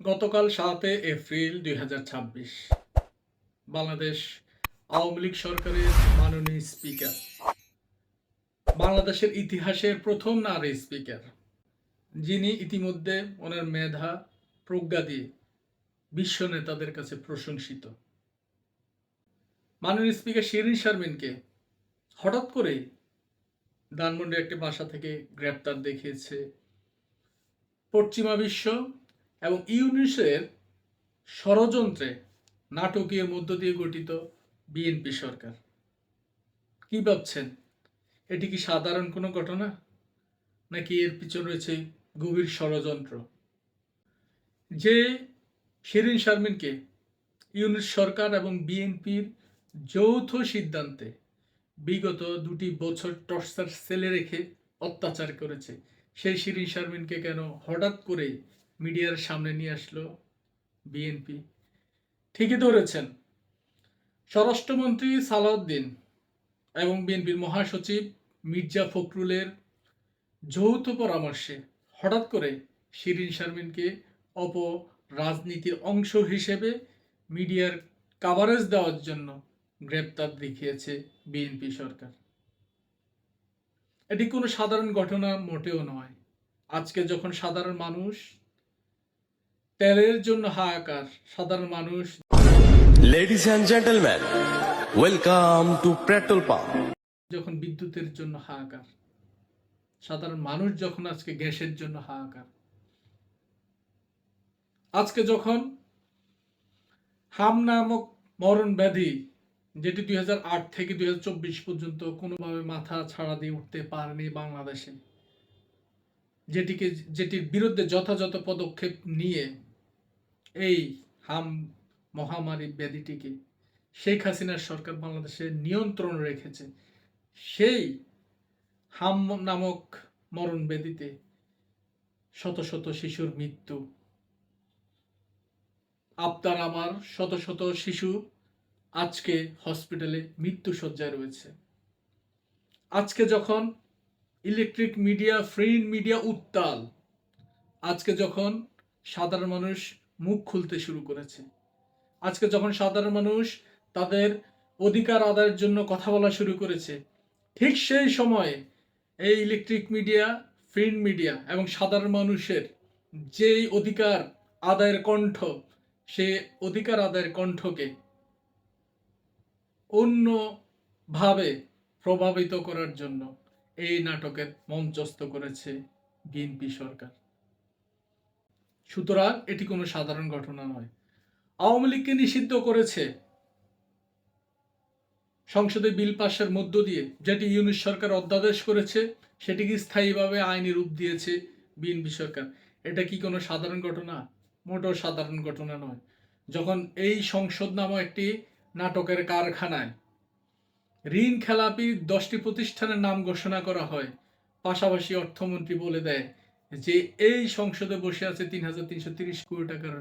গতকাল ৭ এপ্রিল ২০২৬ বাংলাদেশ আওয়ামী লীগ সরকারের মাননীয় স্পিকার, বাংলাদেশের ইতিহাসের প্রথম নারী স্পিকার, যিনি ইতিমধ্যে ওনার মেধা প্রজ্ঞা দিয়ে বিশ্ব নেতাদের কাছে প্রশংসিত, মাননীয় স্পিকার শিরীন শারমিনকে হঠাৎ করে ধানমন্ডির একটি বাসা থেকে গ্রেপ্তার দেখিয়েছে পশ্চিমা বিশ্ব এবং ইউনিসের ষড়যন্ত্রে নাটকীয় মধ্য দিয়ে গঠিত বিএনপি সরকার। কি ভাবছেন, এটি কি সাধারণ কোনো ঘটনা, নাকি এর পিছনে রয়েছে গভীর ষড়যন্ত্র? যে শিরীন শারমিনকে ইউনিস সরকার এবং বিএনপির যৌথ সিদ্ধান্তে বিগত 2 বছর টর্চার সেলে রেখে অত্যাচার করেছে, সেই শিরীন শারমিনকে কেন হঠাৎ করে মিডিয়ার সামনে নিয়ে আসলো বিএনপি? ঠিকই ধরেছেন, স্বরাষ্ট্রমন্ত্রী সালাউদ্দিন এবং বিএনপির মহাসচিব মির্জা ফখরুলের যৌথ পরামর্শে হঠাৎ করে শিরীন শারমিনকে অপরাজনীতির অংশ হিসেবে মিডিয়ার কাভারেজ দেওয়ার জন্য গ্রেপ্তার দেখিয়েছে বিএনপি সরকার। এটি কোনো সাধারণ ঘটনা মোটেও নয়। আজকে যখন সাধারণ মানুষ তেলের জন্য হাহাকার, সাধারণ মানুষ Ladies and gentlemen, welcome to Petrol Pump. যখন বিদ্যুতের জন্য হাহাকার, সাধারণ মানুষ যখন আজকে গ্যাসের জন্য হাহাকার, আজকে যখন হাম নামক মরণ ব্যাধি, যেটি 2008 থেকে 2024 পর্যন্ত কোনোভাবে মাথা ছাড়া দিয়ে উঠতে পারেনি বাংলাদেশে, যেটির বিরুদ্ধে যথাযথ পদক্ষেপ নিয়ে এই হাম মহামারী ব্যাধিটিকে শেখ হাসিনার সরকার বাংলাদেশে নিয়ন্ত্রণ রেখেছে, সেই হাম নামক মরণ ব্যাধিতে শত শত শিশুর মৃত্যু, আপনার আমার শত শত শিশু আজকে হসপিটালে মৃত্যুশয্যায় রয়েছে। আজকে যখন ইলেকট্রিক মিডিয়া, প্রিন্ট মিডিয়া উত্তাল, আজকে যখন সাধারণ মানুষ মুখ খুলতে শুরু করেছে, আজকে যখন সাধারণ মানুষ তাদের অধিকার আদায়ের জন্য কথা বলা শুরু করেছে, ঠিক সেই সময়ে এই ইলেকট্রিক মিডিয়া, প্রিন্ট মিডিয়া এবং সাধারণ মানুষের যেই অধিকার আদায়ের কণ্ঠ, সে অধিকার আদায়ের কণ্ঠকে অন্যভাবে প্রভাবিত করার জন্য এই নাটকের মঞ্চস্থ করেছে বিএনপি সরকার। সুতরাং এটি কোনো সাধারণ ঘটনা নয়। আওয়ামী লীগকে নিষিদ্ধ করেছে সংসদে বিল পাশের মধ্য দিয়ে, যেটি ইউনিস সরকার অধ্যাদেশ করেছে, সেটিকে স্থায়ীভাবে আইনি রূপ দিয়েছে বিএনপি সরকার। এটা কি কোনো সাধারণ ঘটনা? মোটেও সাধারণ ঘটনা নয়। যখন এই সংসদ নামক একটি নাটকের কারখানায় ঋণ খেলাপি 10টি প্রতিষ্ঠানের নাম ঘোষণা করা হয়, পাশাপাশি অর্থমন্ত্রী বলে দেয় যে এই সংসদে বসে আছে 3,330 কোটি টাকার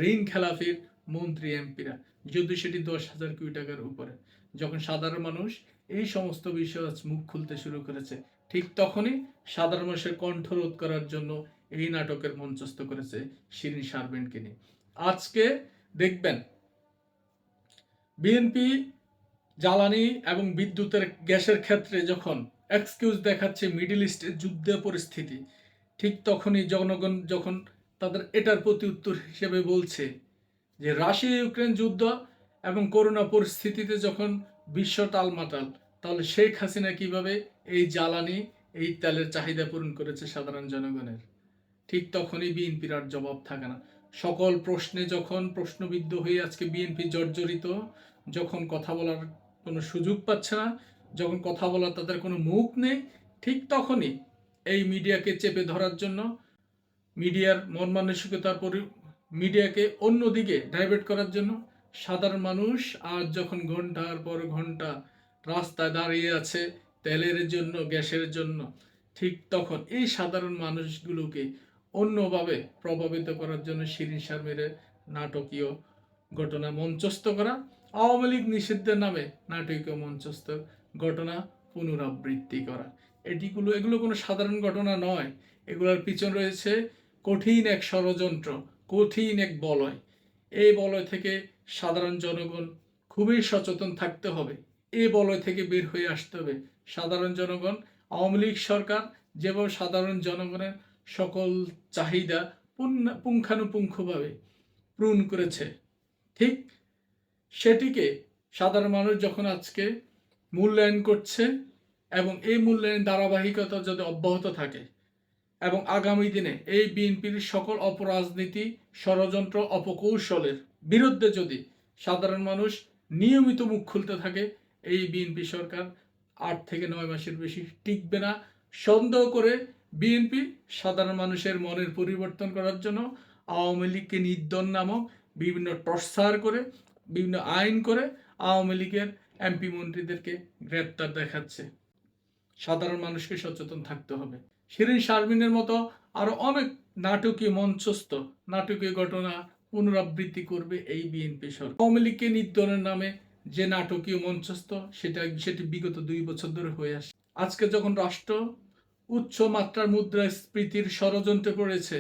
ঋণ খেলাপির মন্ত্রী এমপিরা, যদি সেটি 10,000 কোটি টাকার উপরে। যখন সাধারণ মানুষ এই সমস্ত বিষয়ে মুখ খুলতে শুরু করেছে, ঠিক তখনই সাধারণ মানুষের কণ্ঠরোধ করার জন্য এই নাটকের মঞ্চস্থ করেছে শিরীন শারমিনকে নিয়ে। আজকে দেখবেন বিএনপি জ্বালানি এবং বিদ্যুতের গ্যাসের ক্ষেত্রে যখন এক্সকিউজ দেখাচ্ছে মিডল ইস্টের যুদ্ধ পরিস্থিতি, ঠিক তখনই জনগণ যখন তাদের এটার প্রতি উত্তর হিসেবে বলছে যে রাশিয়া ইউক্রেন যুদ্ধ এবং করোনা পরিস্থিতিতে যখন বিশ্ব টালমাটাল, তাহলে শেখ হাসিনা কিভাবে এই জ্বালানি, এই তেলের চাহিদা পূরণ করেছে সাধারণ জনগণের, ঠিক তখনই বিএনপির আর জবাব থাকে না। সকল প্রশ্নে যখন প্রশ্নবিদ্ধ হয়ে আজকে বিএনপি জর্জরিত, যখন কথা বলার কোনো সুযোগ পাচ্ছে না, যখন কথা বলার তাদের কোনো মুখ নেই, ঠিক তখনই এই মিডিয়াকে চেপে ধরার জন্য, মিডিয়ার মন মানসিকতার মিডিয়াকে অন্যদিকে ডাইভার্ট করার জন্য সাধারণ মানুষ আজ যখন ঘন্টার পর ঘন্টা রাস্তায় দাঁড়িয়ে আছে তেলের জন্য, গ্যাসের জন্য, ঠিক তখন এই সাধারণ মানুষগুলোকে অন্যভাবে প্রভাবিত করার জন্য শিরীন শারমিনের নাটকীয় ঘটনা মঞ্চস্থ করা, আওয়ামী লীগ নিষিদ্ধের নামে নাটকীয় মঞ্চস্থ ঘটনা পুনরাবৃত্তি করা, এগুলো কোনো সাধারণ ঘটনা নয়। এগুলোর পিছনে রয়েছে কঠিন এক ষড়যন্ত্র, কঠিন এক বলয়। এই বলয় থেকে সাধারণ জনগণ খুবই সচেতন থাকতে হবে। এই বলয় থেকে বের হয়ে আসতে হবে। সাধারণ জনগণ, আওয়ামী লীগ সরকার যেভাবে সাধারণ জনগণের সকল চাহিদা পুঙ্খানুপুঙ্খভাবে পূরণ করেছে, ঠিক সেটিকে সাধারণ মানুষ যখন আজকে মূল্যায়ন করছে, এবং এই মূল্যায়ন ধারাবাহিকতা যদি অব্যাহত থাকে এবং আগামী দিনে এই বিএনপির সকল অপরাজনীতি, ষড়যন্ত্র, অপকৌশলের বিরুদ্ধে যদি সাধারণ মানুষ নিয়মিত মুখ খুলতে থাকে, এই বিএনপি সরকার 8 থেকে 9 মাসের বেশি টিকবে না। সন্দেহ করে বিএনপি সাধারণ মানুষের মনের পরিবর্তন করার জন্য আওয়ামী লীগকে নির্দল নামক বিভিন্ন টর্চার করে, বিভিন্ন আইন করে আওয়ামী লীগের এমপি মন্ত্রীদেরকে গ্রেপ্তার দেখাচ্ছে। সাধারণ মানুষকে সচেতন থাকতে হবে। শিরিন শারমিনের মতো আরো অনেক নাটকীয় মঞ্চস্থ নাটকীয় ঘটনা পুনরাবৃত্তি করবে এই বিএনপি সরকার। আওয়ামী লীগকে নির্দলের নামে যে নাটকীয় মঞ্চস্থ সেটি বিগত 2 বছর ধরে হয়ে আসে। আজকে যখন রাষ্ট্র উচ্চ মাত্রার মুদ্রাস্ফীতির ষড়যন্ত্রে পড়েছে,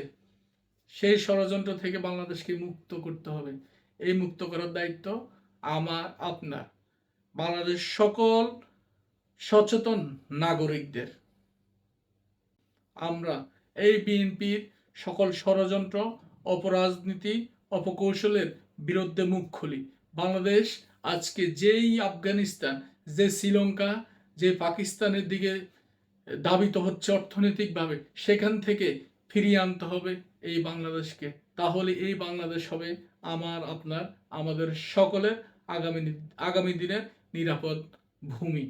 সেই ষড়যন্ত্র থেকে বাংলাদেশকে মুক্ত করতে হবে। এই মুক্ত করার দায়িত্ব আমার, আপনার, বাংলাদেশ সকল সচেতন নাগরিকদের। আমরা এই বিএনপির সকল ষড়যন্ত্র, অপরাজনীতি, অপকৌশলের বিরুদ্ধে মুখ খুলি। বাংলাদেশ আজকে যেই আফগানিস্তান, যে শ্রীলঙ্কা, যে পাকিস্তানের দিকে ধাবিত হচ্ছে অর্থনৈতিকভাবে, সেখান থেকে ফিরিয়ে আনতে হবে এই বাংলাদেশকে। তাহলে এই বাংলাদেশ হবে আমার, আপনার, আমাদের সকলের আগামী দিনের নিরাপদ ভূমি।